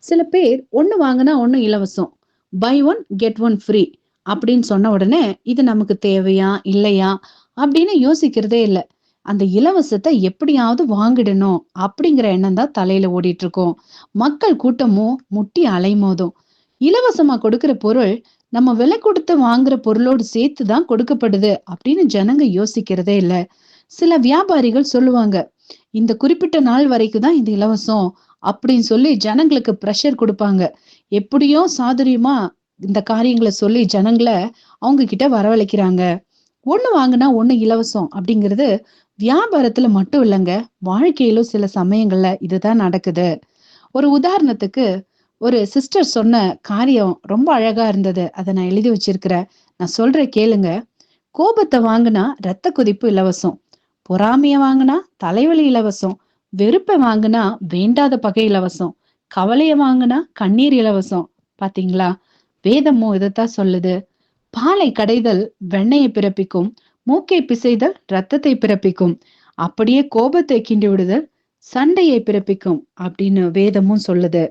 சில பேர் ஒண்ணு வாங்கினா ஒண்ணு இலவசம், buy one get one free அப்படின்னு சொன்ன உடனே இது நமக்கு தேவையா இல்லையா அப்படின்னு யோசிக்கிறதே இல்ல. அந்த இலவசத்தை எப்படியாவது வாங்கிடணும் அப்படிங்கிற எண்ணம் தான் தலையில ஓடிட்டு இருக்கோம். மக்கள் கூட்டமும் முட்டி அலைமோதும். இலவசமா கொடுக்கிற பொருள் நம்ம விலை கொடுத்து வாங்குற பொருளோடு சேர்த்து தான் கொடுக்கப்படுது அப்படின்னு ஜனங்க யோசிக்கிறதே இல்ல. சில வியாபாரிகள் சொல்லுவாங்க, இந்த குறிப்பிட்ட நாள் வரைக்கும் தான் இது இலவசம் அப்படின்னு சொல்லி ஜனங்களுக்கு பிரஷர் கொடுப்பாங்க. எப்படியோ சாதுரியமா இந்த காரியங்களை சொல்லி ஜனங்களை அவங்க கிட்ட வரவழைக்கிறாங்க. ஒண்ணு வாங்குனா ஒண்ணு இலவசம் அப்படிங்கிறது வியாபாரத்துல மட்டும் இல்லைங்க, வாழ்க்கையிலும் சில சமயங்கள்ல இதுதான் நடக்குது. ஒரு உதாரணத்துக்கு, ஒரு சிஸ்டர் சொன்ன காரியம் ரொம்ப அழகா இருந்தது. அதை நான் எழுதி வச்சிருக்கிறேன். நான் சொல்றேன் கேளுங்க. கோபத்தை வாங்குனா ரத்த கொதிப்பு இலவசம், பொறாமைய வாங்குனா தலைவலி இலவசம், வெறுப்பை வாங்குனா வேண்டாத பகை இலவசம், கவலைய வாங்குனா கண்ணீர் இலவசம். பாத்தீங்களா? வேதமும் இதைத்தான் சொல்லுது. பாலை கடைதல் வெண்ணையை பிறப்பிக்கும், மூக்கை பிசைதல் ரத்தத்தை பிறப்பிக்கும், அப்படியே கோபத்தை கிண்டி விடுதல் சண்டையை பிறப்பிக்கும் அப்படின்னு வேதமும் சொல்லுது.